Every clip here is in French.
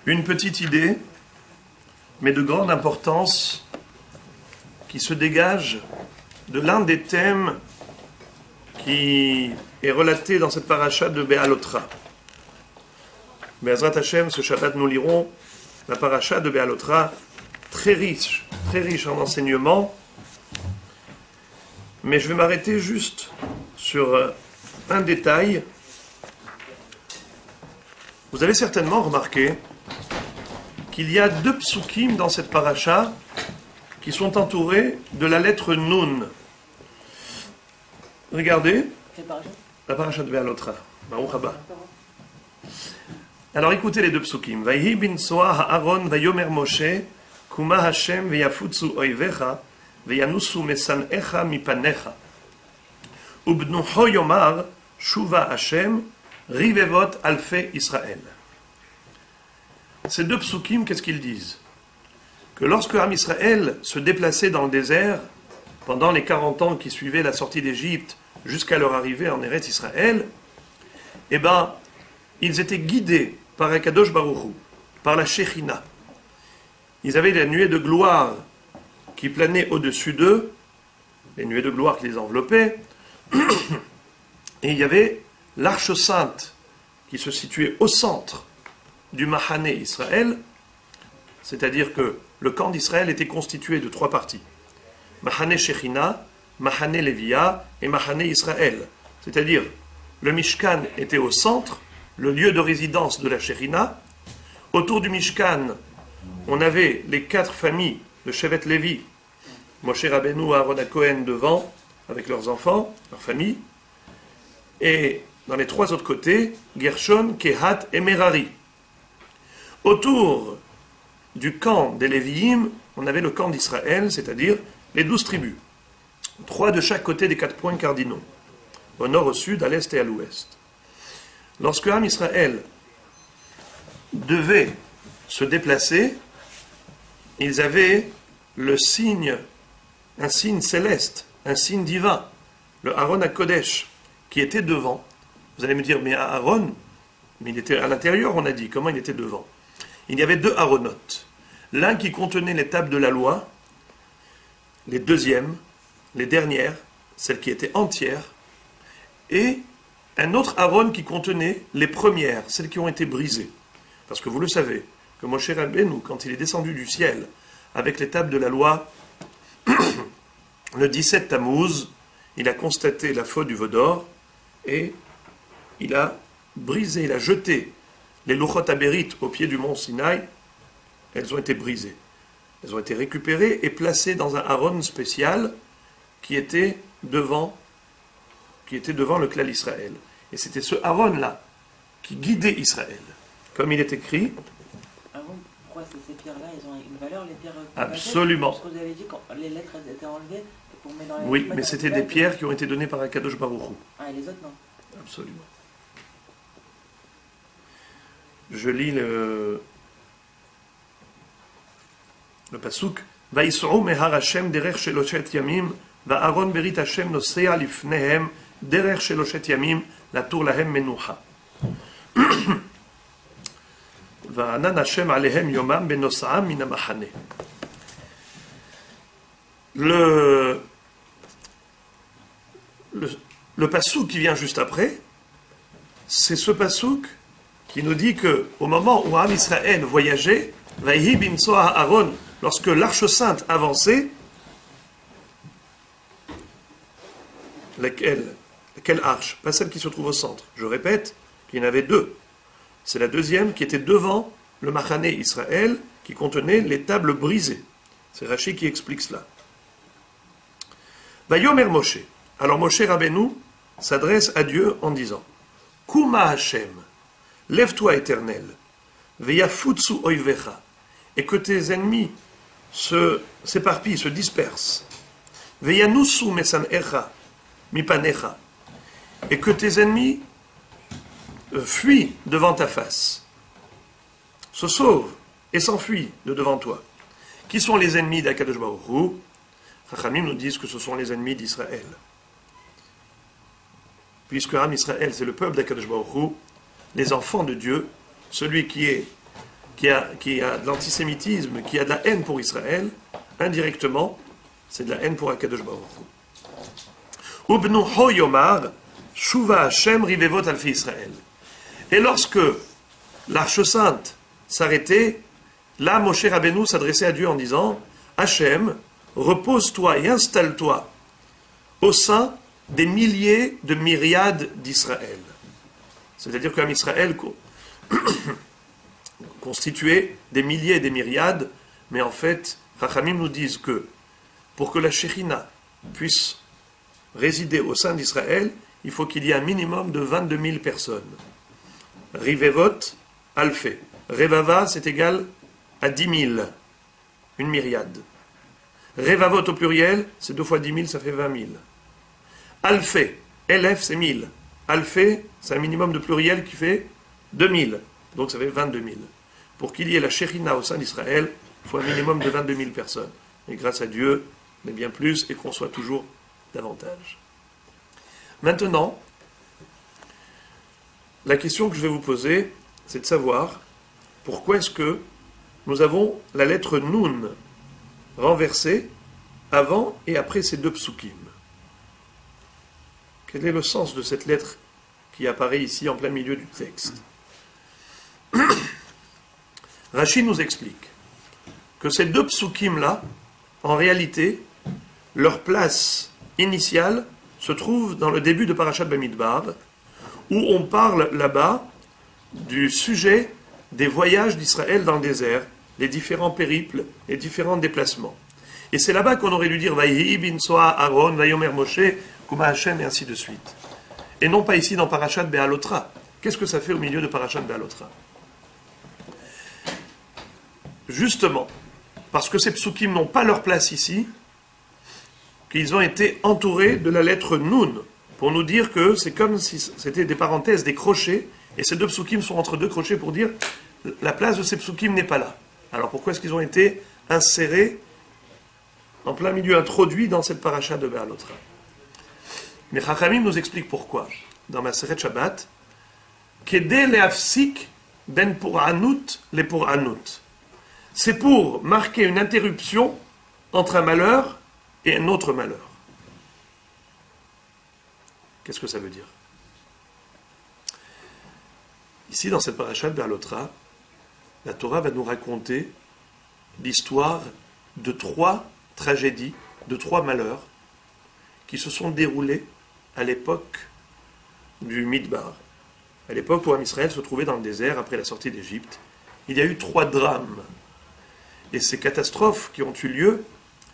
Une petite idée, mais de grande importance, qui se dégage de l'un des thèmes qui est relaté dans cette paracha de Béalotra. Be'ezrat Hashem, ce Shabbat, nous lirons la paracha de Béalotra, très riche en enseignements, mais je vais m'arrêter juste sur un détail. Vous avez certainement remarqué qu'il y a 2 psukim dans cette paracha qui sont entourés de la lettre Nun. Regardez, la paracha de Béalotra. Baruch haba. Alors écoutez les 2 psukim. Vayhi bin soa ha'aron vayomer Moshe kuma Hashem veyafutsu oivecha veyanusu mesanecha mipanecha ubnuho yomar shuva Hashem rivevot alfe Israël. Ces 2 psukim, qu'est-ce qu'ils disent? Que lorsque Am Israël se déplaçait dans le désert, pendant les 40 ans qui suivaient la sortie d'Égypte jusqu'à leur arrivée en Eretz Israël, eh ben, ils étaient guidés par Akadosh Baruch Hu, par la Shekhinah. Ils avaient la nuée de gloire qui planait au-dessus d'eux, les nuées de gloire qui les enveloppaient, et il y avait l'Arche Sainte qui se situait au centre du Mahane Israël, c'est-à-dire que le camp d'Israël était constitué de 3 parties. Mahane Shekhinah, Mahane Levia et Mahane Israël. C'est-à-dire, le Mishkan était au centre, le lieu de résidence de la Shekhinah. Autour du Mishkan, on avait les 4 familles de Shevet Lévi, Moshe Rabbeinu, Aaron Cohen devant, avec leurs enfants, leurs familles. Et dans les 3 autres côtés, Gershon, Kehat et Merari. Autour du camp des Lévi'im, on avait le camp d'Israël, c'est-à-dire les 12 tribus. 3 de chaque côté des 4 points cardinaux, au nord, au sud, à l'est et à l'ouest. Lorsque Am Israël devait se déplacer, ils avaient le signe, un signe céleste, un signe divin, le Aaron HaKodesh, qui était devant. Vous allez me dire, mais Aaron, mais il était à l'intérieur, on a dit, comment il était devant? Il y avait 2 Aaronotes. L'un qui contenait les tables de la loi, les deuxièmes, les dernières, celles qui étaient entières, et un autre Aaron qui contenait les premières, celles qui ont été brisées. Parce que vous le savez, que Moshe Rabbeinu, quand il est descendu du ciel avec les tables de la loi, le 17 Tammuz, il a constaté la faute du veau d'or et il a brisé, il a jeté les Luchot Aberit au pied du mont Sinaï. Elles ont été brisées. Elles ont été récupérées et placées dans un Aaron spécial qui était devant le clan d'Israël. Et c'était ce Aaron-là qui guidait Israël. Comme il est écrit... Pourquoi ces pierres-là, elles ont une valeur, les pierres... Absolument. Parce que vous avez dit que les lettres elles étaient enlevées pour mettre dans les... Oui, mais c'était des pierres qui ont été données par Akadosh Baruch Hu. Ah, et les autres, non? Absolument. Je lis le pasuk. Vaïsrou mehar Hashem derech sheloshet yamim va'aron berit Hashem nosea lifnehem derech sheloshet yamim latur lahem menucha. Va'anan Hashem alehem yomam benosa'am min hamachane. Le pasuk qui vient juste après, c'est ce pasuk qui nous dit que au moment où Am Israël voyageait, Vayhi bin soa Aaron, lorsque l'Arche Sainte avançait, laquelle arche? Pas celle qui se trouve au centre. Je répète qu'il y en avait 2. C'est la deuxième qui était devant le Mahane Israël, qui contenait les tables brisées. C'est Rashi qui explique cela. Vayomer Moshe. Alors Moshe Rabbeinu s'adresse à Dieu en disant: Kuma Hashem, lève-toi éternel, veyafutsu oivecha, et que tes ennemis s'éparpillent, se dispersent, veyanusu mesanecha mipanecha, et que tes ennemis fuient devant ta face, se sauvent et s'enfuient de devant toi. Qui sont les ennemis d'Akadosh Baruch Hu? Chachamim nous disent que ce sont les ennemis d'Israël. Puisque Am Israël, c'est le peuple d'Akadosh Baruch Hu, les enfants de Dieu, celui qui est qui a de l'antisémitisme, qui a de la haine pour Israël, indirectement, c'est de la haine pour Akadosh Baruch Hu. Ubnu ho yomar, shuva Hashem rivevot alfi Israël. Et lorsque l'Arche Sainte s'arrêtait, là Moshe Rabbeinu s'adressait à Dieu en disant, Hashem, repose-toi et installe-toi au sein des milliers de myriades d'Israël. C'est-à-dire qu'un Israël constitué des milliers et des myriades, mais en fait, Chachamim nous disent que pour que la Shekhinah puisse résider au sein d'Israël, il faut qu'il y ait un minimum de 22 000 personnes. Rivevot, alfé. Revava, c'est égal à 10 000, une myriade. Revavot au pluriel, c'est 2 fois 10 000, ça fait 20 000. Alfé, LF, c'est 1000. Alfé, c'est un minimum de pluriel qui fait 2000. Donc ça fait 22 000. Pour qu'il y ait la Shekhinah au sein d'Israël, il faut un minimum de 22 000 personnes. Et grâce à Dieu, on est bien plus et qu'on soit toujours davantage. Maintenant, la question que je vais vous poser, c'est de savoir pourquoi est-ce que nous avons la lettre Nun renversée avant et après ces deux psukim. Quel est le sens de cette lettre qui apparaît ici en plein milieu du texte? Rashi nous explique que ces deux psukim-là, en réalité, leur place initiale se trouve dans le début de Parashat Bamidbar, où on parle là-bas du sujet des voyages d'Israël dans le désert, les différents périples, les différents déplacements. Et c'est là-bas qu'on aurait dû dire Vaïhi bin Soa Aaron, Vayomer Moshe, Kuma Hashem, et ainsi de suite. Et non pas ici dans Parashat Be'alotra. Qu'est-ce que ça fait au milieu de Parashat Be'alotra? Justement, parce que ces psukim n'ont pas leur place ici, qu'ils ont été entourés de la lettre Nun, pour nous dire que c'est comme si c'était des parenthèses, des crochets, et ces deux psukim sont entre deux crochets pour dire la place de ces psukim n'est pas là. Alors pourquoi est-ce qu'ils ont été insérés en plein milieu, introduits dans cette paracha de Be'alotra? Mais Chachamim nous explique pourquoi. Dans Maseret Shabbat, Kedé le'afsik ben pour'anut le pour'anut. C'est pour marquer une interruption entre un malheur et un autre malheur. Qu'est-ce que ça veut dire? Ici, dans cette paracha de Be'alotra, la Torah va nous raconter l'histoire de 3 tragédies, de 3 malheurs qui se sont déroulés à l'époque du Midbar. À l'époque où Israël se trouvait dans le désert après la sortie d'Égypte, il y a eu 3 drames. Et ces catastrophes qui ont eu lieu,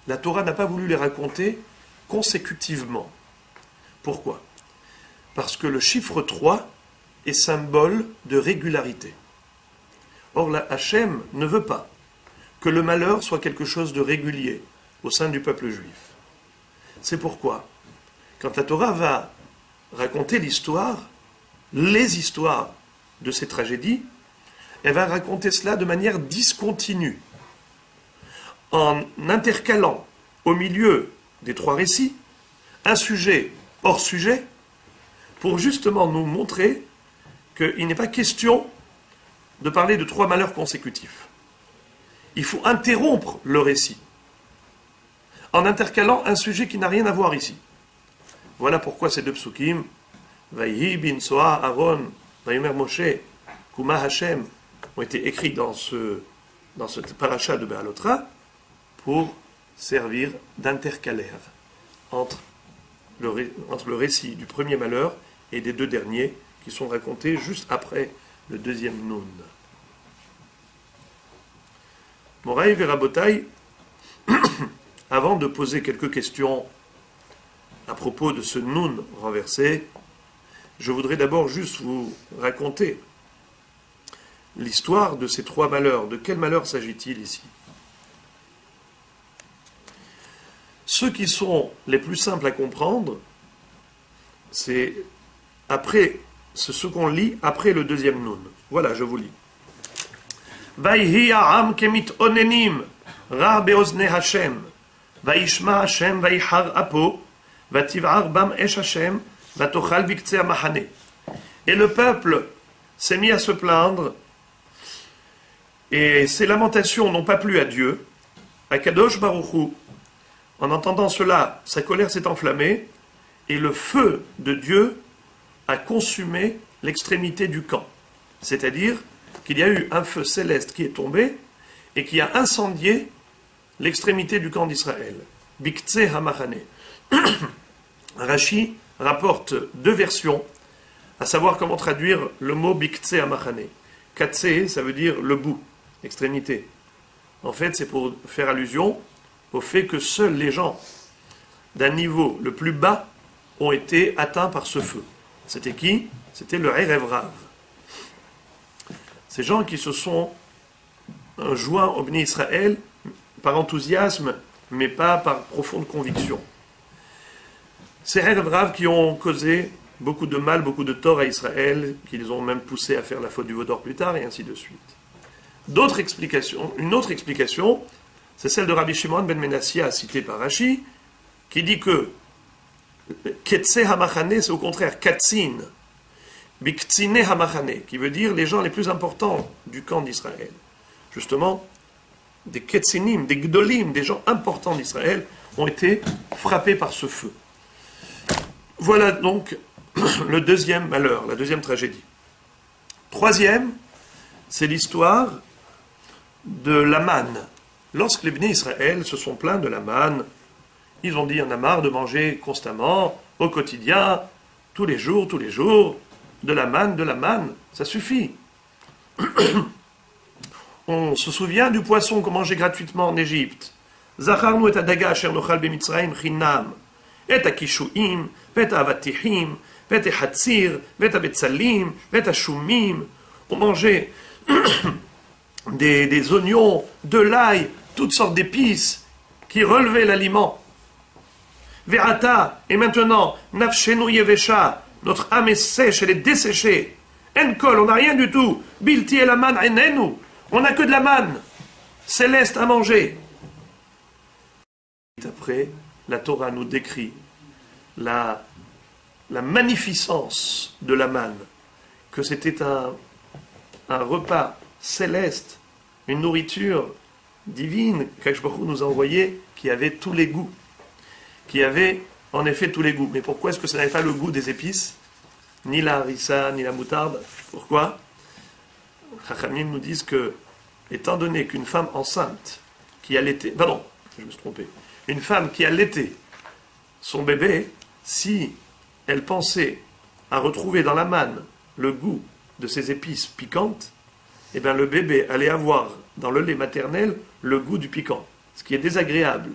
la Torah n'a pas voulu les raconter consécutivement. Pourquoi? Parce que le chiffre 3 est symbole de régularité. Or, la Hachem ne veut pas que le malheur soit quelque chose de régulier au sein du peuple juif. C'est pourquoi, quand la Torah va raconter l'histoire, les histoires de ces tragédies, elle va raconter cela de manière discontinue, en intercalant au milieu des 3 récits un sujet hors sujet, pour justement nous montrer qu'il n'est pas question de parler de 3 malheurs consécutifs. Il faut interrompre le récit en intercalant un sujet qui n'a rien à voir ici. Voilà pourquoi ces deux psukim, Vaïhi bin Soa Aaron, Vayomer Moshe, Kuma Hashem, ont été écrits dans cette paracha de Be'alotra pour servir d'intercalaire entre le récit du premier malheur et des 2 derniers qui sont racontés juste après le deuxième Nun. Moraï Verabotaï, avant de poser quelques questions à propos de ce Nun renversé, je voudrais d'abord juste vous raconter l'histoire de ces 3 malheurs. De quel malheur s'agit-il ici? Ceux qui sont les plus simples à comprendre, c'est ce qu'on lit après le deuxième Nun. Voilà, je vous lis. Vaïhi ha'am kemit onenim ra be'ozne Hashem vaishma Hashem vaihar apo vativ'ar bam esh Hashem vatochal biktzeh mahane. Et le peuple s'est mis à se plaindre Et ces lamentations n'ont pas plu à Dieu. Akadosh Baruch Hu, en entendant cela, sa colère s'est enflammée, et le feu de Dieu a consumé l'extrémité du camp. C'est-à-dire qu'il y a eu un feu céleste qui est tombé, et qui a incendié l'extrémité du camp d'Israël. Biktse Hamachane. Rashi rapporte deux versions, à savoir comment traduire le mot Biktse Hamachane. Katse, ça veut dire le bout, l'extrémité. En fait, c'est pour faire allusion au fait que seuls les gens d'un niveau le plus bas ont été atteints par ce feu. C'était qui? C'était le Erev Rav. Ces gens qui se sont joints au Bnei Israël par enthousiasme, mais pas par profonde conviction. Ces Erev Rav qui ont causé beaucoup de mal, beaucoup de tort à Israël, qui les ont même poussés à faire la faute du veau d'or plus tard, et ainsi de suite. Une autre explication, c'est celle de Rabbi Shimon ben Menassia, citée par Rashi, qui dit que Ketse Hamachane, c'est au contraire Katzin, Biktsine Hamachane, qui veut dire les gens les plus importants du camp d'Israël. Justement, des Ketzinim, des Gdolim, des gens importants d'Israël, ont été frappés par ce feu. Voilà donc le deuxième malheur, la deuxième tragédie. Troisième, c'est l'histoire de la manne. Lorsque les Bnei Israël se sont plaints de la manne, ils ont dit on a marre de manger constamment, au quotidien, tous les jours, de la manne, ça suffit. On se souvient du poisson qu'on mangeait gratuitement en Égypte. Zacharnu et adaga asher nochal b'mitzrayim chinam, et akishuim, et avatihim, et hatzir, et betzalim, et shumim. On mangeait des oignons, de l'ail, toutes sortes d'épices qui relevaient l'aliment. Ve'ata, et maintenant, nafshenu yevesha, notre âme est sèche, elle est desséchée. Enkol, on n'a rien du tout. Bilti el aman enenu, on n'a que de la manne céleste à manger. Après, la Torah nous décrit la magnificence de la manne, que c'était un repas céleste, une nourriture divine qu'Akadosh Baruch Hu nous a envoyé, qui avait tous les goûts, qui avait en effet tous les goûts. Mais pourquoi est-ce que ça n'avait pas le goût des épices, ni la harissa, ni la moutarde? Pourquoi? Chachamim nous disent que, étant donné qu'une femme enceinte qui allaitait, pardon, je me suis trompé, une femme qui allaitait son bébé, si elle pensait à retrouver dans la manne le goût de ces épices piquantes, eh bien le bébé allait avoir dans le lait maternel le goût du piquant, ce qui est désagréable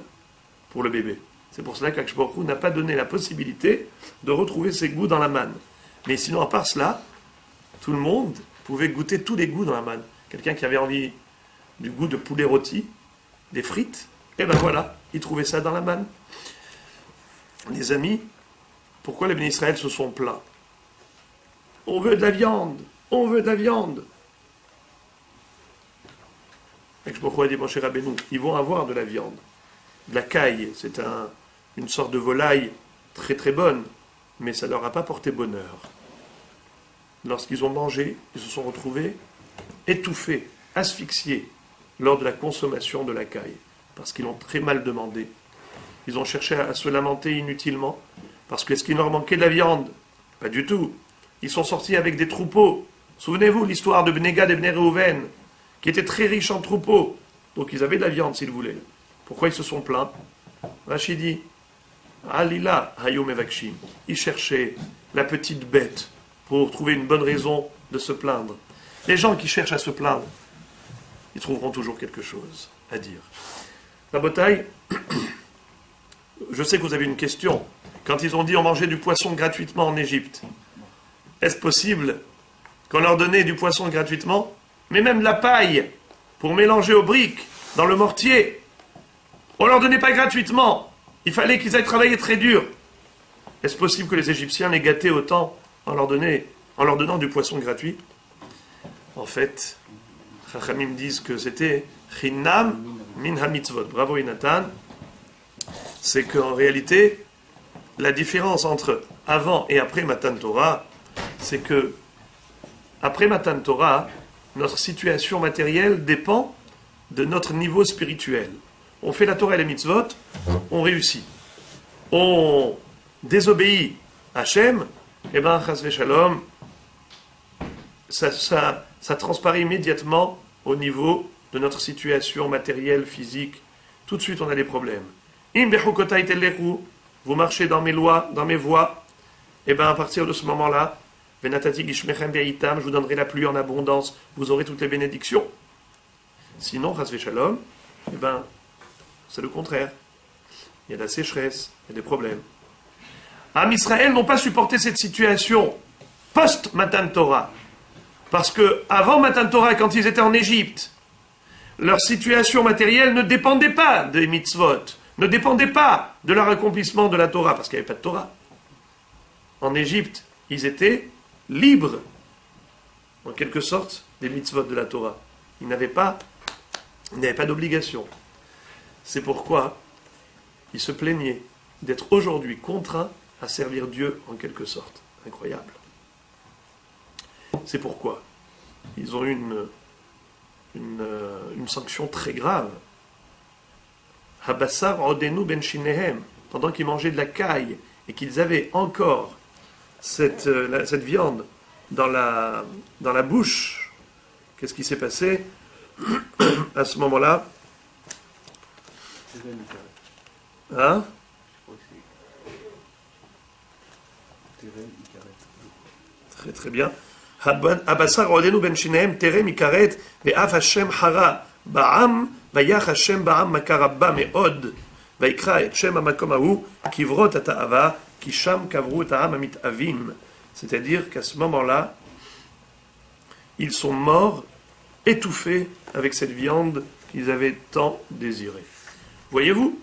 pour le bébé. C'est pour cela qu'Akadosh Baruch Hu n'a pas donné la possibilité de retrouver ces goûts dans la manne. Mais sinon, à part cela, tout le monde pouvait goûter tous les goûts dans la manne. Quelqu'un qui avait envie du goût de poulet rôti, des frites, et ben voilà, il trouvait ça dans la manne. Les amis, pourquoi les Béné Israël se sont plaints? On veut de la viande, on veut de la viande. Akadosh Baruch Hu a dit, Moshe Rabbeinu, ils vont avoir de la viande. De la caille, c'est une sorte de volaille très très bonne, mais ça ne leur a pas porté bonheur. Lorsqu'ils ont mangé, ils se sont retrouvés étouffés, asphyxiés lors de la consommation de la caille, parce qu'ils l'ont très mal demandé. Ils ont cherché à se lamenter inutilement, parce qu'est-ce qu'il leur manquait de la viande? Pas du tout. Ils sont sortis avec des troupeaux. Souvenez-vous l'histoire de Bnei Gad et Bnei Reuven, qui étaient très riches en troupeaux, donc ils avaient de la viande s'ils voulaient. Pourquoi ils se sont plaints? Rachid dit, Alila hayom evakshim. Ils cherchaient la petite bête pour trouver une bonne raison de se plaindre. Les gens qui cherchent à se plaindre, ils trouveront toujours quelque chose à dire. Rabotai, je sais que vous avez une question. Quand ils ont dit on mangeait du poisson gratuitement en Égypte, est-ce possible qu'on leur donnait du poisson gratuitement, mais même de la paille pour mélanger aux briques dans le mortier? On ne leur donnait pas gratuitement. Il fallait qu'ils aillent travailler très dur. Est-ce possible que les Égyptiens les gâtaient autant en leur donnant du poisson gratuit? En fait, Chachamim disent que c'était Chinam min ha-mitzvot. Bravo Yonatan. C'est qu'en réalité, la différence entre avant et après Matan Torah, c'est que après Matan Torah, notre situation matérielle dépend de notre niveau spirituel. On fait la Torah et les mitzvot, on réussit. On désobéit à Hachem, et bien, chas v'shalom, ça transparaît immédiatement au niveau de notre situation matérielle, physique. Tout de suite, on a des problèmes. Im bechukotai telechu, vous marchez dans mes lois, dans mes voies, et bien, à partir de ce moment-là, venatati gishmechem be'itam, je vous donnerai la pluie en abondance, vous aurez toutes les bénédictions. Sinon, chas v'shalom, eh ben, c'est le contraire. Il y a de la sécheresse, il y a des problèmes. Am Israël n'ont pas supporté cette situation post-Matan Torah. Parce que avant Matan Torah, quand ils étaient en Égypte, leur situation matérielle ne dépendait pas des mitzvot, ne dépendait pas de leur accomplissement de la Torah, parce qu'il n'y avait pas de Torah. En Égypte, ils étaient libres, en quelque sorte, des mitzvot de la Torah. Ils n'avaient pas d'obligation. C'est pourquoi ils se plaignaient d'être aujourd'hui contraints à servir Dieu en quelque sorte. Incroyable. C'est pourquoi ils ont eu une sanction très grave. Habassar odenu ben shinehem, pendant qu'ils mangeaient de la caille et qu'ils avaient encore cette viande dans la bouche, qu'est-ce qui s'est passé à ce moment-là? Hein? Très très bien. Abasar odenu ben shinehem terem ikaret ve'af Hashem hara ba'am vayach Hashem ba'am makarabba me'od vayikra et shem hamakom hahu kivrot ata'ava kisham kavru eta'am amit avim. C'est-à-dire qu'à ce moment-là, ils sont morts, étouffés avec cette viande qu'ils avaient tant désirée. Voyez-vous,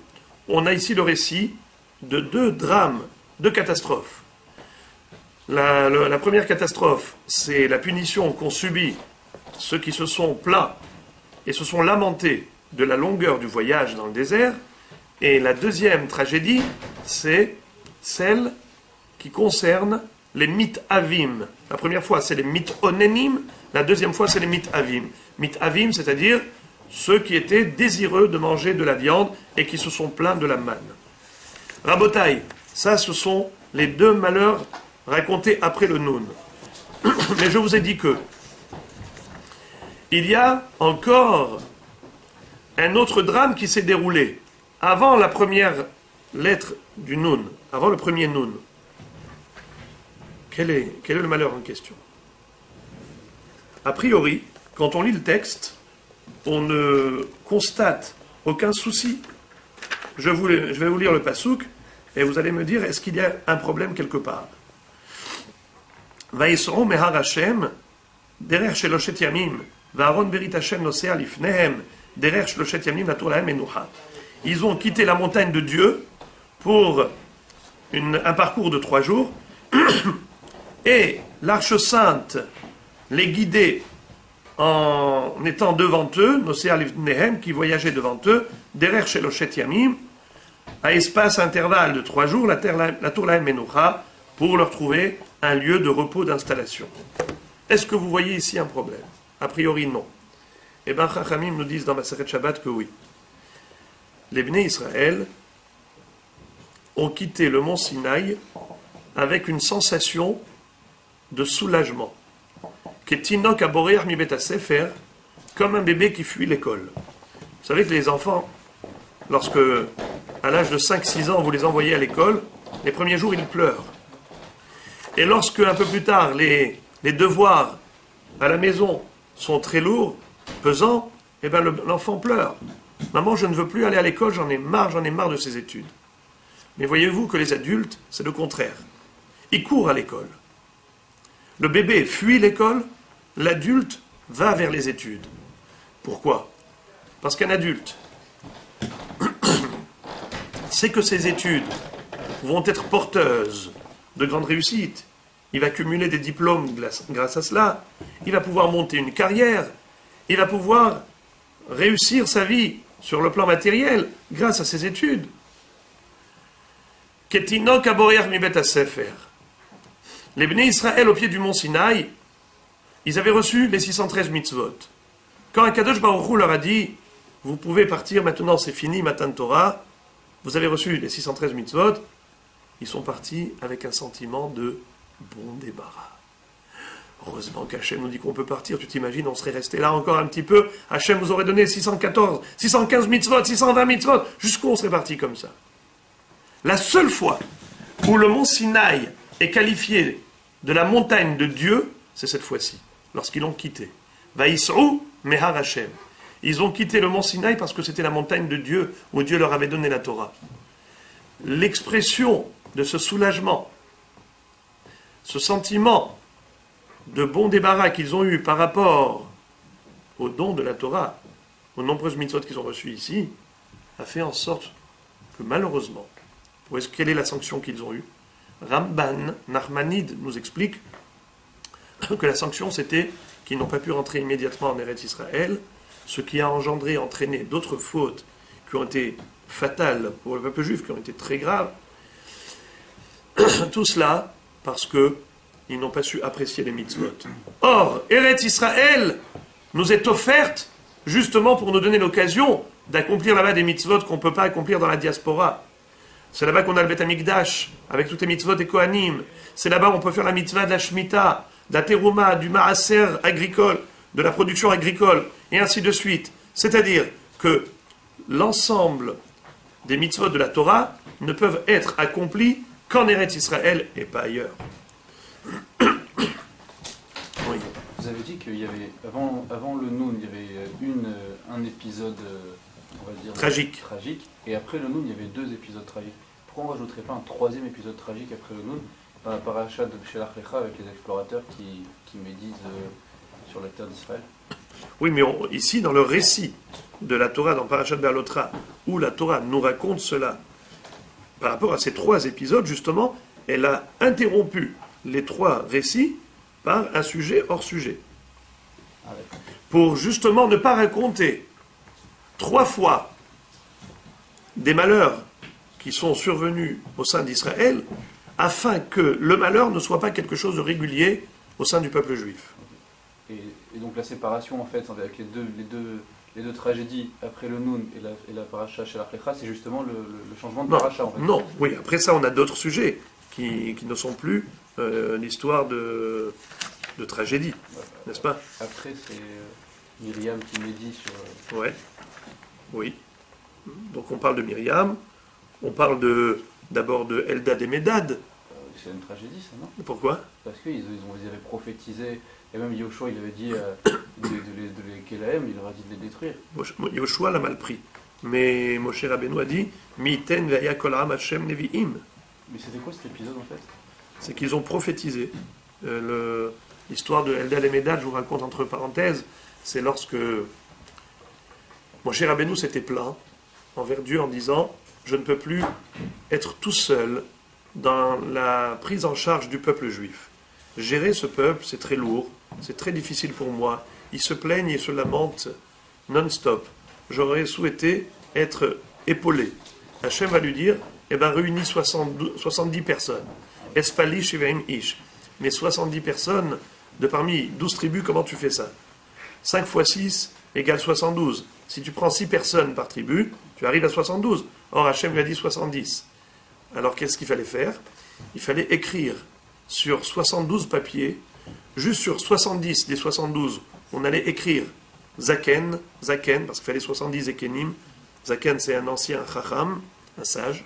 on a ici le récit de deux drames, deux catastrophes. La première catastrophe, c'est la punition qu'ont subi ceux qui se sont plaints et se sont lamentés de la longueur du voyage dans le désert. Et la deuxième tragédie, c'est celle qui concerne les mitavim. La première fois, c'est les mitonenim. La deuxième fois, c'est les mitavim. Mitavim, c'est-à-dire ceux qui étaient désireux de manger de la viande et qui se sont plaints de la manne. Rabotai, ça, ce sont les deux malheurs racontés après le Noun. Mais je vous ai dit que il y a encore un autre drame qui s'est déroulé avant la première lettre du Noun, avant le premier Noun. Quel est le malheur en question? A priori, quand on lit le texte, on ne constate aucun souci. Je vais vous lire le pasouk et vous allez me dire, est-ce qu'il y a un problème quelque part? Vaïsron mehar Hashem, derer sheloshet yamim, va'aron berit Hashem nosea lifnehem, derer sheloshet yamim natur lahem menucha. Ils ont quitté la montagne de Dieu pour un parcours de 3 jours, et l'Arche Sainte les guidait en étant devant eux, nosea lifnehem, qui voyageait devant eux, derer sheloshet yamim, à espace intervalle de 3 jours, la tour lahem menucha, pour leur trouver un lieu de repos d'installation. Est-ce que vous voyez ici un problème? A priori, non. Eh bien, Chachamim nous disent dans Maseret Shabbat que oui. Les Bnei Israël ont quitté le mont Sinaï avec une sensation de soulagement. Ketinok aboreach mi bet sefer, comme un bébé qui fuit l'école. Vous savez que les enfants, lorsque, à l'âge de 5-6 ans, vous les envoyez à l'école, les premiers jours, ils pleurent. Et lorsque, un peu plus tard, les devoirs à la maison sont très lourds, pesants, eh bien l'enfant pleure. Maman, je ne veux plus aller à l'école, j'en ai marre de ces études. Mais voyez-vous que les adultes, c'est le contraire. Ils courent à l'école. Le bébé fuit l'école, l'adulte va vers les études. Pourquoi? Parce qu'un adulte sait que ses études vont être porteuses de grande réussite. Il va cumuler des diplômes grâce à cela. Il va pouvoir monter une carrière. Il va pouvoir réussir sa vie sur le plan matériel grâce à ses études. Les Bnei Israël au pied du mont Sinaï ils avaient reçu les 613 mitzvot. Quand Akadosh Baruch Hu leur a dit, vous pouvez partir maintenant, c'est fini, Matan Torah, vous avez reçu les 613 mitzvot, ils sont partis avec un sentiment de bon débarras. Heureusement qu'Hachem nous dit qu'on peut partir, tu t'imagines, on serait resté là encore un petit peu, Hachem nous aurait donné 614, 615 mitzvot, 620 mitzvot, jusqu'où on serait parti comme ça. La seule fois où le mont Sinaï est qualifié de la montagne de Dieu, c'est cette fois-ci, lorsqu'ils l'ont quitté. Vaïs'u mehar Hachem. Ils ont quitté le mont Sinaï parce que c'était la montagne de Dieu où Dieu leur avait donné la Torah. L'expression de ce soulagement, ce sentiment de bon débarras qu'ils ont eu par rapport au don de la Torah, aux nombreuses mitzvot qu'ils ont reçues ici, a fait en sorte que malheureusement, quelle est la sanction qu'ils ont eue? Ramban Nachmanide nous explique que la sanction c'était qu'ils n'ont pas pu rentrer immédiatement en Eretz Israël, ce qui a entraîné d'autres fautes qui ont été fatales pour le peuple juif, qui ont été très graves. Tout cela parce que ils n'ont pas su apprécier les mitzvot. Or, Eretz Israël nous est offerte justement pour nous donner l'occasion d'accomplir là-bas des mitzvot qu'on ne peut pas accomplir dans la diaspora. C'est là-bas qu'on a le Beth Amikdash, avec toutes les mitzvot des Kohanim. C'est là-bas où on peut faire la mitzvah de la Shemitah, de la Teruma, du Maaser agricole, de la production agricole, et ainsi de suite. C'est-à-dire que l'ensemble des mitzvot de la Torah ne peuvent être accomplis qu'en Eretz Israël et pas ailleurs. Oui. Vous avez dit qu'il y avait, avant le Noun, il y avait un épisode, on va dire, tragique, et après le Noun, il y avait 2 épisodes tragiques. Pourquoi on ne rajouterait pas un 3e épisode tragique après le Noun, dans la paracha de Shelach Lecha avec les explorateurs qui médisent sur la terre d'Israël? Oui, mais ici, dans le récit de la Torah, dans Parashat Be'alotra, où la Torah nous raconte cela, par rapport à ces 3 épisodes, justement, elle a interrompu les 3 récits par un sujet hors sujet. Pour justement ne pas raconter 3 fois des malheurs qui sont survenus au sein d'Israël, afin que le malheur ne soit pas quelque chose de régulier au sein du peuple juif. Et donc la séparation, en fait, avec les deux tragédies, après le Noun et la paracha Shelach Lecha, c'est justement le changement de paracha, en fait. Non, oui, après ça, on a d'autres sujets qui ne sont plus l'histoire de tragédie, n'est-ce pas? Après, c'est Myriam qui médit sur... Ouais, oui. Donc on parle de Myriam, on parle d'abord de Eldad et Médad. C'est une tragédie, ça, non? Pourquoi? Parce qu'ils avaient prophétisé, et même Yoshua, il avait dit de les Kélahem, il leur a dit de les détruire. Yoshua l'a mal pris. Mais Moshe Rabbeinu a dit Miten ve'aya kol ha'am Hashem nevi'im. Mais c'était quoi cet épisode, en fait? C'est qu'ils ont prophétisé. L'histoire de Eldad et Médad, je vous raconte entre parenthèses, c'est lorsque Moshe Rabbeinu s'était plaint envers Dieu en disant je ne peux plus être tout seul dans la prise en charge du peuple juif. Gérer ce peuple, c'est très lourd, c'est très difficile pour moi. Ils se plaignent et se lamentent non-stop. J'aurais souhaité être épaulé. Hachem va lui dire, eh bien réunis 70 personnes. Espali Shivaim Ish. Mais 70 personnes, de parmi 12 tribus, comment tu fais ça? 5 fois 6 égale 72. Si tu prends 6 personnes par tribu, tu arrives à 72. Or, Hachem lui a dit 70. Alors, qu'est-ce qu'il fallait faire? Il fallait écrire sur 72 papiers, juste sur 70 des 72, on allait écrire Zaken, parce qu'il fallait 70 Zekenim. Zaken, c'est un ancien Chacham, un sage.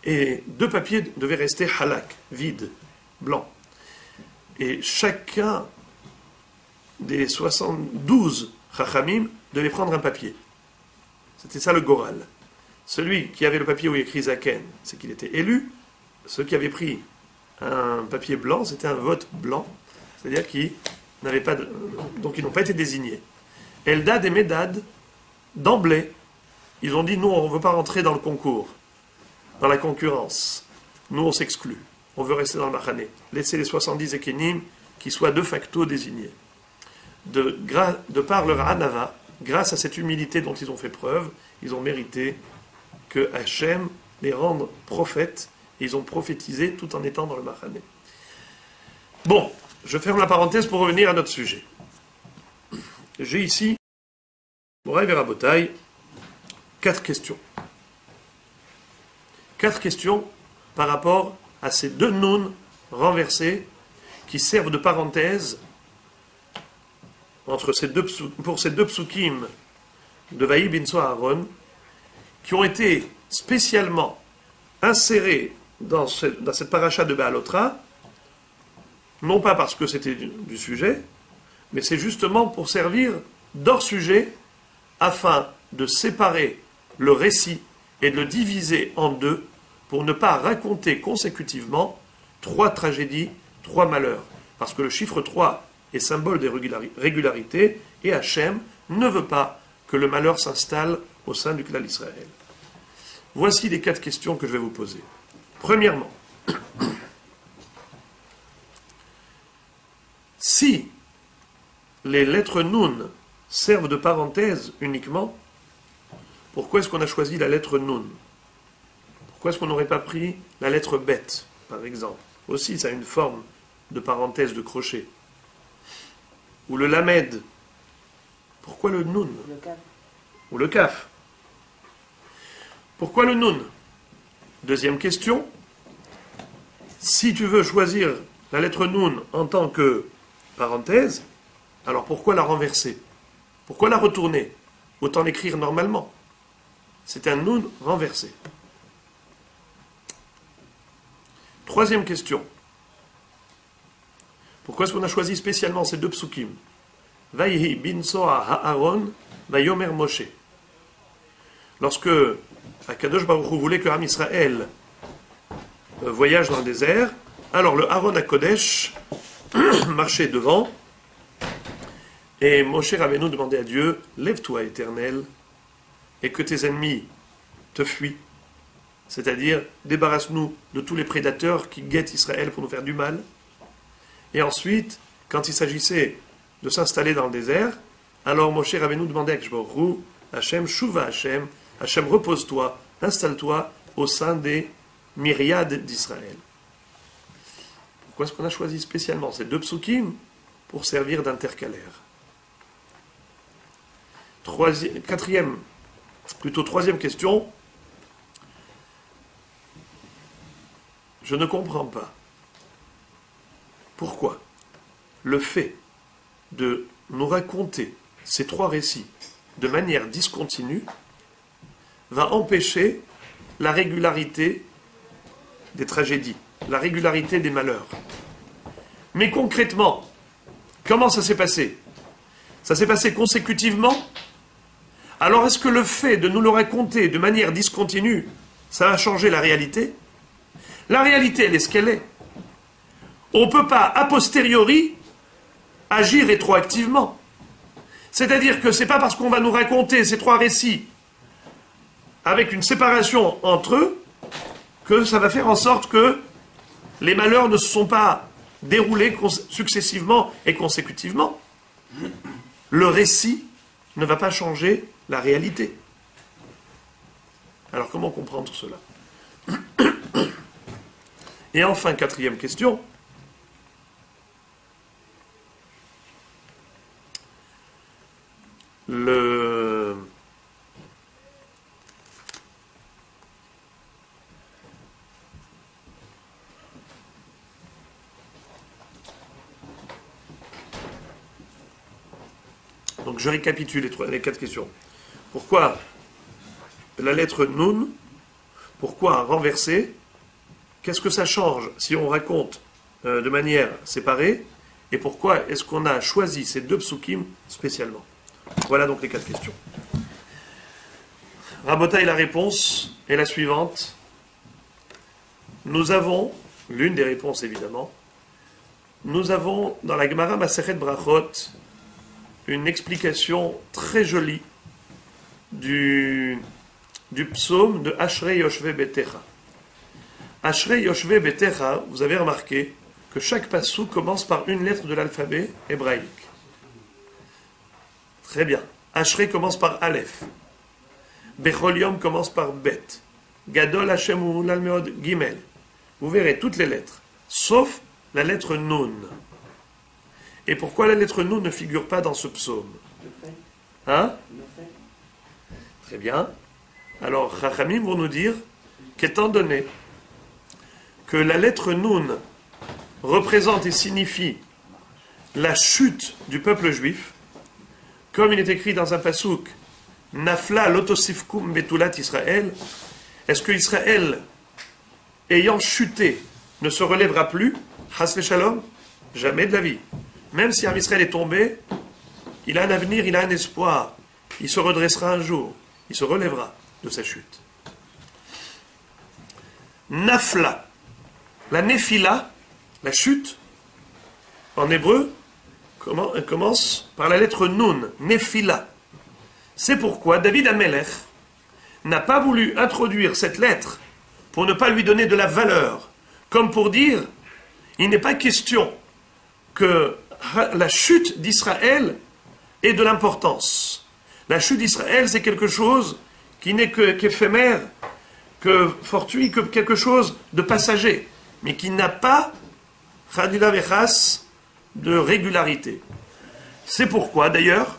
Et 2 papiers devaient rester halak, vide, blanc. Et chacun des 72 Chachamim devait prendre un papier. C'était ça le Goral. Celui qui avait le papier où il écrit Zaken, c'est qu'il était élu. Ceux qui avaient pris un papier blanc, c'était un vote blanc. C'est-à-dire qu'ils n'avaient pas donc ils n'ont pas été désignés. Eldad et Médad, d'emblée, ils ont dit, nous, on ne veut pas rentrer dans le concours, dans la concurrence. Nous, on s'exclut. On veut rester dans le Machané. Laissez les 70 Ekenim qui soient de facto désignés. De par leur Hanava, grâce à cette humilité dont ils ont fait preuve, ils ont mérité que Hachem les rende prophètes, et ils ont prophétisé tout en étant dans le Machané. Bon, je ferme la parenthèse pour revenir à notre sujet. J'ai ici, Moraï Verabotaï, 4 questions. 4 questions par rapport à ces 2 nouns renversés qui servent de parenthèse pour ces deux psukim de Vaï Binso Aaron, qui ont été spécialement insérés dans cette paracha de Béalotra, non pas parce que c'était du sujet, mais c'est justement pour servir d'hors sujet afin de séparer le récit et de le diviser en 2 pour ne pas raconter consécutivement 3 tragédies, 3 malheurs. Parce que le chiffre 3 est symbole des régularités et Hachem ne veut pas que le malheur s'installe au sein du clan d'Israël. Voici les 4 questions que je vais vous poser. Premièrement, si les lettres Nun servent de parenthèse uniquement, pourquoi est-ce qu'on a choisi la lettre Nun? Pourquoi est-ce qu'on n'aurait pas pris la lettre Bet, par exemple? Aussi, ça a une forme de parenthèse de crochet. Ou le Lamed. Pourquoi le Nun? Le Kaf. Ou le Kaf. Pourquoi le Nun? Deuxième question. Si tu veux choisir la lettre Nun en tant que parenthèse, alors pourquoi la renverser? Pourquoi la retourner? Autant l'écrire normalement. C'est un Nun renversé. Troisième question. Pourquoi est-ce qu'on a choisi spécialement ces 2 psukim? Vaïhi bin Soa Ha'aron, Vayomer Moshe. Lorsque Akadosh Baruch Hu voulait que Am Israël voyage dans le désert, alors le Aaron à Kodesh marchait devant, et Moshe Rabbeinu demandait à Dieu, lève-toi éternel, et que tes ennemis te fuient. C'est-à-dire, débarrasse-nous de tous les prédateurs qui guettent Israël pour nous faire du mal. Et ensuite, quand il s'agissait de s'installer dans le désert, alors Moshe Rabbeinu demandait à Akadosh Baruch Hu, Hachem, Shuva Hachem, Hachem, repose-toi, installe-toi au sein des myriades d'Israël. Pourquoi est-ce qu'on a choisi spécialement ces 2 psukim? Pour servir d'intercalaire. Troisième question. Je ne comprends pas pourquoi le fait de nous raconter ces 3 récits de manière discontinue va empêcher la régularité des tragédies, la régularité des malheurs. Mais concrètement, comment ça s'est passé? Ça s'est passé consécutivement? Alors est-ce que le fait de nous le raconter de manière discontinue, ça va changer la réalité? La réalité, elle est ce qu'elle est. On ne peut pas, a posteriori, agir rétroactivement. C'est-à-dire que ce n'est pas parce qu'on va nous raconter ces 3 récits avec une séparation entre eux que ça va faire en sorte que les malheurs ne se sont pas déroulés successivement et consécutivement. Le récit ne va pas changer la réalité. Alors comment comprendre cela? Et enfin, 4e question. Donc je récapitule les 4 questions. Pourquoi la lettre Nun? Pourquoi renverser? Qu'est-ce que ça change si on raconte de manière séparée? Et pourquoi est-ce qu'on a choisi ces 2 psukim spécialement? Voilà donc les 4 questions. Rabotaï, la réponse est la suivante. Nous avons, l'une des réponses évidemment, nous avons dans la Gemara Masechet Brachot une explication très jolie du psaume de Ashrei Yoshve Betecha. Ashrei Yoshve Betecha, vous avez remarqué que chaque passou commence par une lettre de l'alphabet hébraïque. Très bien. Ashrei commence par Aleph. Bechol Yom commence par Bet. Gadol Hashem Ulal Meod Gimel. Vous verrez toutes les lettres, sauf la lettre Nun. Et pourquoi la lettre Nun ne figure pas dans ce psaume? Le fait, Hein? le fait. Très bien. Alors, Chachamim vont nous dire qu'étant donné que la lettre Nun représente et signifie la chute du peuple juif, comme il est écrit dans un pasouk, Nafla lotosifkum betulat Israël, est-ce que Israël, ayant chuté, ne se relèvera plus? Has shalom? Jamais de la vie. Même si Israël est tombé, il a un avenir, il a un espoir. Il se redressera un jour. Il se relèvera de sa chute. Nafla. La Nephila, la chute, en hébreu, commence par la lettre Nun, Nephila. C'est pourquoi David Amelech n'a pas voulu introduire cette lettre pour ne pas lui donner de la valeur, comme pour dire, il n'est pas question que la chute d'Israël ait de l'importance. La chute d'Israël, c'est quelque chose qui n'est qu'éphémère, que fortuit, que quelque chose de passager, mais qui n'a pas, Khadila Vechas, de régularité. C'est pourquoi, d'ailleurs,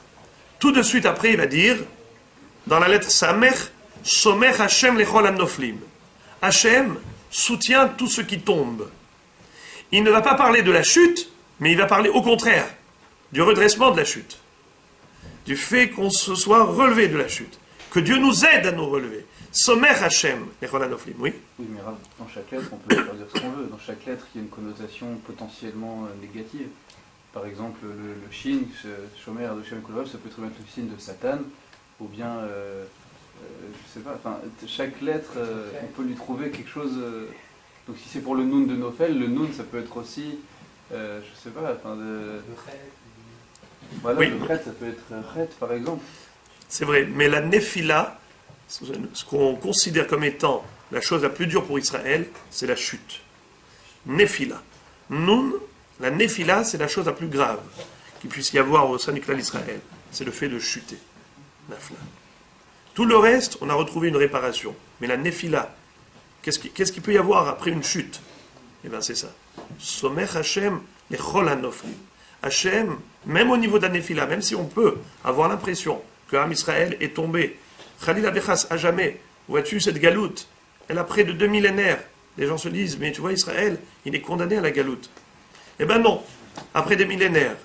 tout de suite après, il va dire, dans la lettre Samech, Somech Hashem lechol hanoflim. Hashem soutient tout ce qui tombe. Il ne va pas parler de la chute, mais il va parler au contraire du redressement de la chute. Du fait qu'on se soit relevé de la chute. Que Dieu nous aide à nous relever. Somech Hashem lechol hanoflim, oui. Oui, mais Rav, dans chaque lettre, on peut faire dire ce qu'on veut. Dans chaque lettre, il y a une connotation potentiellement négative. Par exemple, le Shin, Shomer de Shem Kolov, ça peut très bien être le signe de Satan, ou bien, je sais pas, enfin, chaque lettre, on peut lui trouver quelque chose. Donc si c'est pour le Nun de Nofel, le Nun, ça peut être aussi, je sais pas, enfin, voilà, oui. Le Chet, ça peut être Chet, par exemple. C'est vrai, mais la Nephila, ce qu'on considère comme étant la chose la plus dure pour Israël, c'est la chute. Nephila. Nun, la Nephila, c'est la chose la plus grave qu'il puisse y avoir au sein du clan d'Israël. C'est le fait de chuter. Nafla. Tout le reste, on a retrouvé une réparation. Mais la Nephila, qu'est-ce qu'il peut y avoir après une chute? Eh bien, c'est ça. Somech Hashem lechol hanoflim. Hashem, même au niveau de la Nephila, même si on peut avoir l'impression que Am Israël est tombé, Khalil Abechas, à jamais, vois-tu cette galoute? Elle a près de 2 millénaires. Les gens se disent, mais tu vois, Israël, il est condamné à la galoute. Eh bien non, après des millénaires,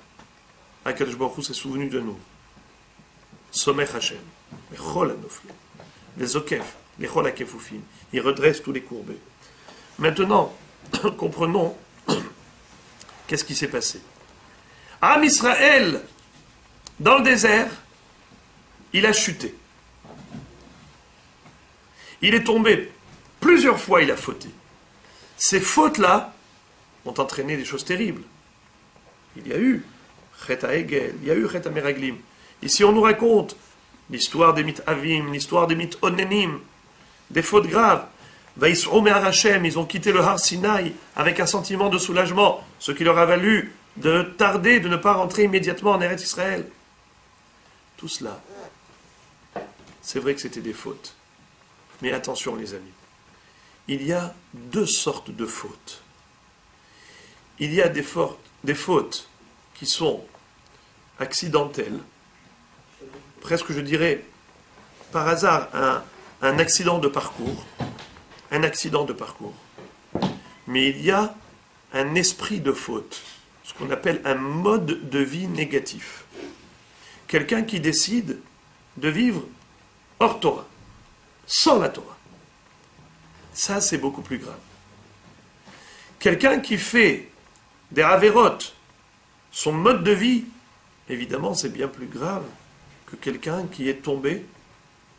Akadosh Baruch Hu s'est souvenu de nous. Somech Hashem, lechol hanoflim, les okef, lechol hakefufim, il redresse tous les courbés. Maintenant, comprenons qu'est-ce qui s'est passé. Am Israël, dans le désert, il a chuté. Il est tombé plusieurs fois, il a fauté. Ces fautes-là ont entraîné des choses terribles. Il y a eu Chet HaEgel, il y a eu Chet HaMeraglim. Ici, on nous raconte l'histoire des mythes Avim, l'histoire des mythes Onenim, des fautes graves. Vaïsrou me'ar Hashem, ils ont quitté le Har Sinaï avec un sentiment de soulagement, ce qui leur a valu de tarder, de ne pas rentrer immédiatement en Eretz Israël. Tout cela, c'est vrai que c'était des fautes. Mais attention les amis, il y a 2 sortes de fautes. Il y a des fautes qui sont accidentelles, presque je dirais par hasard un accident de parcours, mais il y a un esprit de faute, ce qu'on appelle un mode de vie négatif. Quelqu'un qui décide de vivre hors Torah, sans la Torah. Ça, c'est beaucoup plus grave. Quelqu'un qui fait des avérotes, son mode de vie, évidemment, c'est bien plus grave que quelqu'un qui est tombé,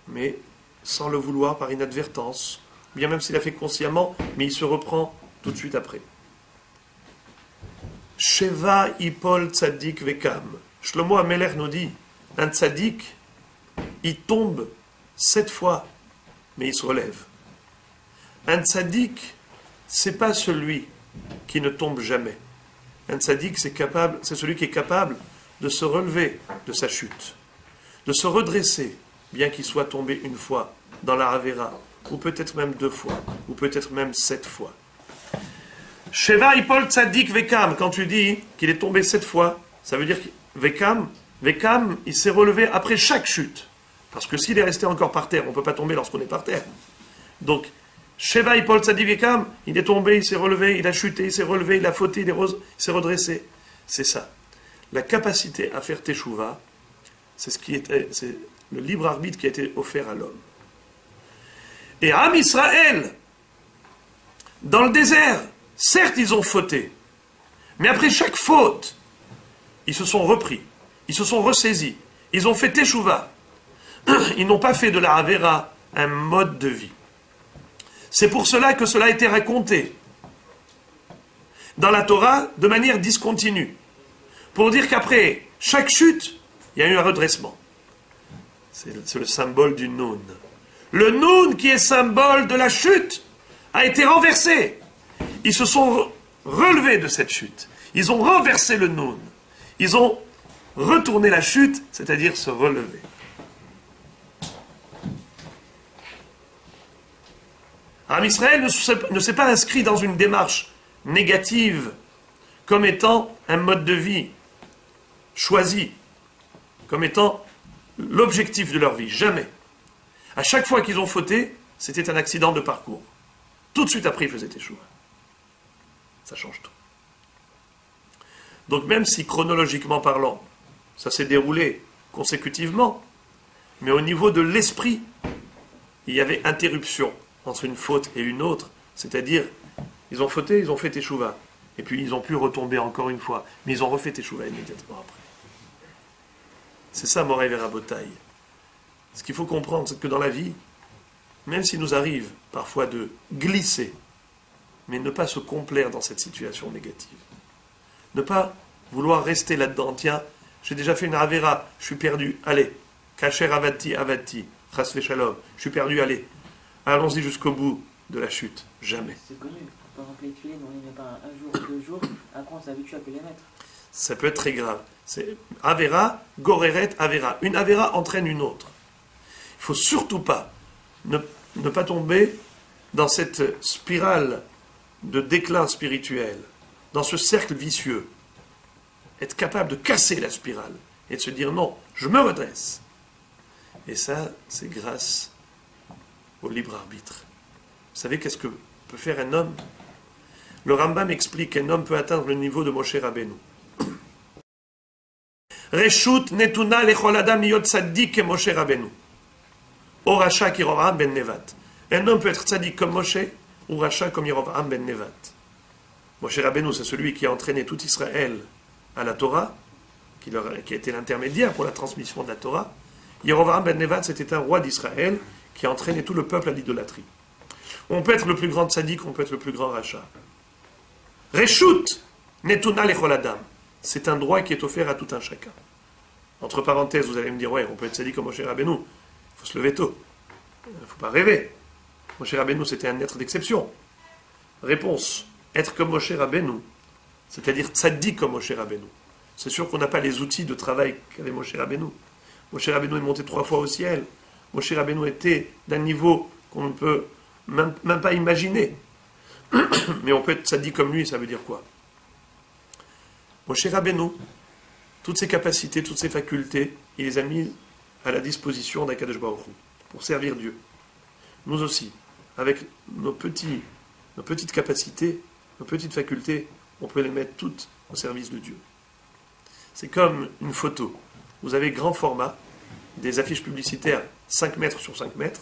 mais sans le vouloir par inadvertance, bien même s'il a fait consciemment, mais il se reprend tout de suite après. Sheva Ipol Tzadik Vekam. Shlomo Amelech nous dit, un Tzadik, il tombe 7 fois, mais il se relève. Un Tzadik, c'est pas celui qui ne tombe jamais. Un Tzadik, c'est celui qui est capable de se relever de sa chute, de se redresser, bien qu'il soit tombé une fois dans la Havera, ou peut-être même 2 fois, ou peut-être même 7 fois. Sheva Ipol Tzadik Vekam, quand tu dis qu'il est tombé 7 fois, Ça veut dire que Vekam, il s'est relevé après chaque chute. Parce que s'il est resté encore par terre, on ne peut pas tomber lorsqu'on est par terre. Donc, Sheva Ipol Tzadi Vekam, il est tombé, il s'est relevé, il a chuté, il s'est relevé, il a fauté, il s'est redressé. C'est ça. La capacité à faire Teshuvah, c'est le libre arbitre qui a été offert à l'homme. Et Am Israël, dans le désert, certes ils ont fauté, mais après chaque faute, ils se sont repris, ils se sont ressaisis, ils ont fait Teshuvah. Ils n'ont pas fait de la Avera un mode de vie. C'est pour cela que cela a été raconté dans la Torah de manière discontinue. Pour dire qu'après chaque chute, il y a eu un redressement. C'est le symbole du Noun. Le Noun, qui est symbole de la chute, a été renversé. Ils se sont relevés de cette chute. Ils ont renversé le Noun. Ils ont retourné la chute, c'est-à-dire se relever. Am Israël ne s'est pas inscrit dans une démarche négative comme étant un mode de vie choisi, comme étant l'objectif de leur vie. Jamais. À chaque fois qu'ils ont fauté, c'était un accident de parcours. Tout de suite après, ils faisaient Teshuvah. Ça change tout. Donc même si chronologiquement parlant, ça s'est déroulé consécutivement, mais au niveau de l'esprit, il y avait interruption entre une faute et une autre, c'est-à-dire, ils ont fauté, ils ont fait Teshuvah, et puis ils ont pu retomber encore une fois, mais ils ont refait Teshuvah immédiatement après. C'est ça, Moray Verabotai. Ce qu'il faut comprendre, c'est que dans la vie, même s'il nous arrive parfois de glisser, mais ne pas se complaire dans cette situation négative, ne pas vouloir rester là-dedans, tiens, j'ai déjà fait une Avera, je suis perdu, allez, Kacher Avati, Chas Veshalom, je suis perdu, allez, allons-y jusqu'au bout de la chute. Jamais. C'est connu. Par exemple, les tuiles, on les met pas un jour, 2 jours, après on s'habitue à plus les mettre. Ça peut être très grave. C'est Avera, Goreret, Avera. Une Avera entraîne une autre. Il ne faut surtout pas ne pas tomber dans cette spirale de déclin spirituel, dans ce cercle vicieux. Être capable de casser la spirale et de se dire non, je me redresse. Et ça, c'est grâce au libre arbitre. Vous savez qu'est-ce que peut faire un homme? Le Rambam explique qu'un homme peut atteindre le niveau de Moshe Rabbeinu. Reshut netuna lechol adam yot tzaddik ke Moshe Rabbeinu. O Racha ki Yerovam ben Nevat. Un homme peut être tzaddik comme Moshe ou Racha comme Yerovam ben Nevat. Moshe Rabbeinu, c'est celui qui a entraîné tout Israël à la Torah, qui a été l'intermédiaire pour la transmission de la Torah. Yerovam ben Nevat, c'était un roi d'Israël qui a entraîné tout le peuple à l'idolâtrie. On peut être le plus grand tzaddik, on peut être le plus grand Racha. Reshut netuna lechol adam. C'est un droit qui est offert à tout un chacun. Entre parenthèses, vous allez me dire, ouais, on peut être tzaddik comme Moshe Rabbeinu. Il faut se lever tôt. Il ne faut pas rêver. Moshe Rabbeinu, c'était un être d'exception. Réponse, être comme Moshe Rabbeinu, c'est-à-dire tzaddik comme Moshe Rabbeinu. C'est sûr qu'on n'a pas les outils de travail qu'avait Moshe Rabbeinu. Moshe Rabbeinu est monté 3 fois au ciel. Moshe Rabbeinu était d'un niveau qu'on ne peut même pas imaginer. Mais on peut être tzaddik comme lui, ça veut dire quoi? Moshe Rabbeinu, toutes ses capacités, toutes ses facultés, il les a mis à la disposition d'Akadosh Baruch Hu, pour servir Dieu. Nous aussi, avec nos petites capacités, nos petites facultés, on peut les mettre toutes au service de Dieu. C'est comme une photo. Vous avez grand format, des affiches publicitaires 5 mètres sur 5 mètres,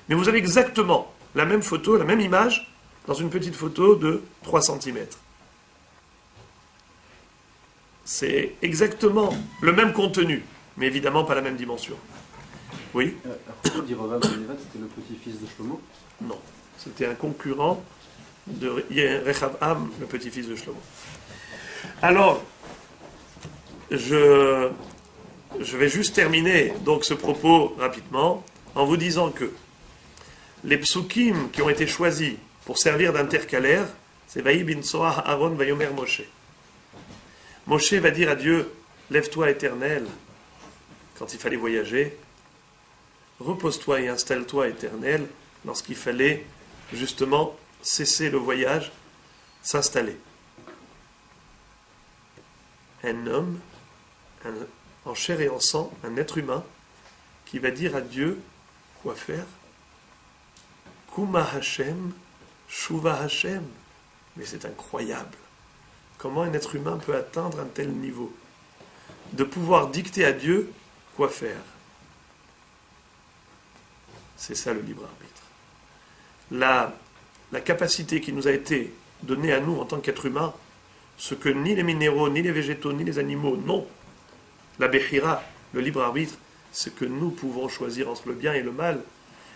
mais vous avez exactement la même photo, la même image, dans une petite photo de 3 cm. C'est exactement le même contenu, mais évidemment pas la même dimension. Oui? La photo d'Yerovam ben Nevat, c'était le petit-fils de Shlomo? Non, c'était un concurrent de Rechavam, le petit-fils de Shlomo. Alors, je vais juste terminer donc ce propos rapidement en vous disant que les psukim qui ont été choisis pour servir d'intercalaire, c'est Vaï bin Soah Aaron Vayomer Moshe. Moshe va dire à Dieu, lève-toi éternel, quand il fallait voyager, repose-toi et installe-toi éternel, lorsqu'il fallait justement cesser le voyage, s'installer. un homme, en chair et en sang, un être humain, qui va dire à Dieu quoi faire. Kuma Hashem, Shuva Hashem. Mais c'est incroyable. Comment un être humain peut atteindre un tel niveau? De pouvoir dicter à Dieu quoi faire. C'est ça le libre arbitre. La capacité qui nous a été donnée à nous en tant qu'être humain, ce que ni les minéraux, ni les végétaux, ni les animaux n'ont, la Bechira, le libre arbitre, c'est que nous pouvons choisir entre le bien et le mal,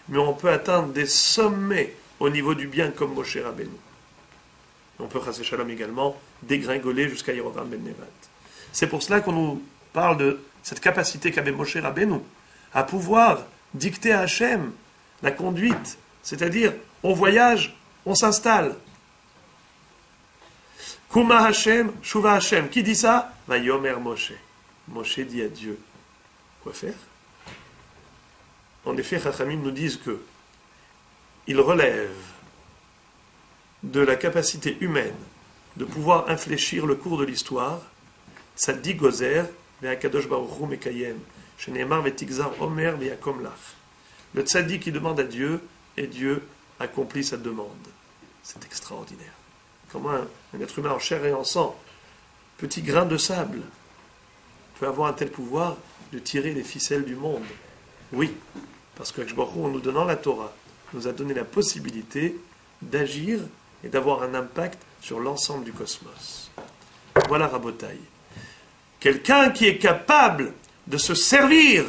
mais on peut atteindre des sommets au niveau du bien comme Moshe Rabbeinu. On peut, chasser shalom également, dégringoler jusqu'à Yerovam ben Nevat. C'est pour cela qu'on nous parle de cette capacité qu'avait Moshe Rabbeinu à pouvoir dicter à Hachem la conduite, c'est-à-dire on voyage, on s'installe. Kuma Hachem, Shuva Hachem. Qui dit ça? Vayomer Moshe. Moshe dit à Dieu. Quoi faire? En effet, Chachamim nous disent que il relève de la capacité humaine de pouvoir infléchir le cours de l'histoire. Tzaddik gozer ve'akadosh baruch hu mekayem sheneemar ve'tigzar omer ve'yakom lach. Le tzaddik qui demande à Dieu et Dieu accomplit sa demande. C'est extraordinaire. Comment un être humain en chair et en sang, petit grain de sable, peut avoir un tel pouvoir de tirer les ficelles du monde. Oui, parce que Baruch Hu, en nous donnant la Torah, nous a donné la possibilité d'agir et d'avoir un impact sur l'ensemble du cosmos. Voilà Rabotai. Quelqu'un qui est capable de se servir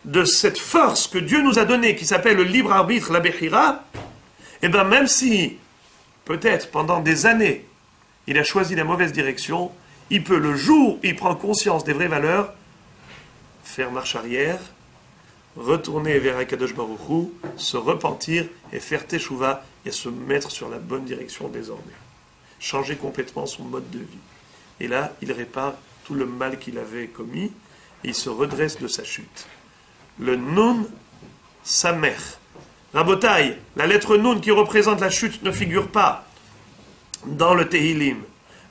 de cette force que Dieu nous a donnée, qui s'appelle le libre arbitre, la Bechira, et bien même si, peut-être pendant des années, il a choisi la mauvaise direction, il peut, le jour où il prend conscience des vraies valeurs, faire marche arrière, retourner vers Akadosh Baruch Hu, se repentir et faire teshuva et se mettre sur la bonne direction désormais. Changer complètement son mode de vie. Et là, il répare tout le mal qu'il avait commis et il se redresse de sa chute. Le Nun Samer. Rabotai, la lettre Nun qui représente la chute ne figure pas dans le Tehillim.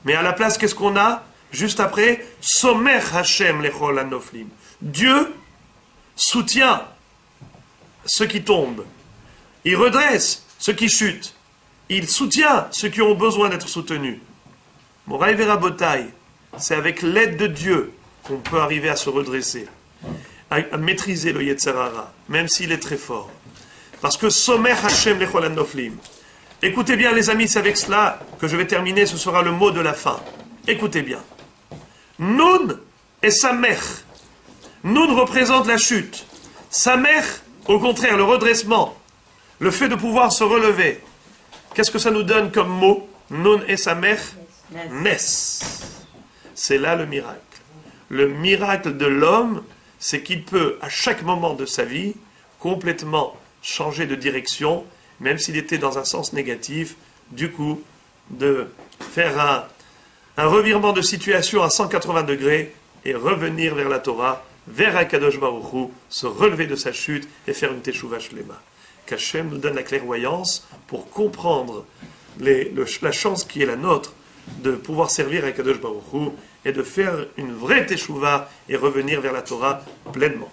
Mais à la place, qu'est-ce qu'on a? Juste après, Somer Hashem lechol anoflim. Dieu soutient ceux qui tombent. Il redresse ceux qui chutent. Il soutient ceux qui ont besoin d'être soutenus. Moraï Verabotai, c'est avec l'aide de Dieu qu'on peut arriver à se redresser, à maîtriser le Yetzer Hara, même s'il est très fort. Parce que Somer Hashem lechol anoflim. Écoutez bien les amis, c'est avec cela que je vais terminer, ce sera le mot de la fin. Écoutez bien. Nun et Samer. Nun représente la chute. Samer, au contraire, le redressement. Le fait de pouvoir se relever. Qu'est-ce que ça nous donne comme mot? Nun et Samer? Nes. C'est là le miracle. Le miracle de l'homme, c'est qu'il peut, à chaque moment de sa vie, complètement changer de direction, même s'il était dans un sens négatif, du coup, de faire un revirement de situation à 180 degrés et revenir vers la Torah, vers Akadosh Baruch Hu, se relever de sa chute et faire une teshuva shlema. Qu'Hachem nous donne la clairvoyance pour comprendre la chance qui est la nôtre de pouvoir servir Akadosh Baruch Hu et de faire une vraie teshuva et revenir vers la Torah pleinement.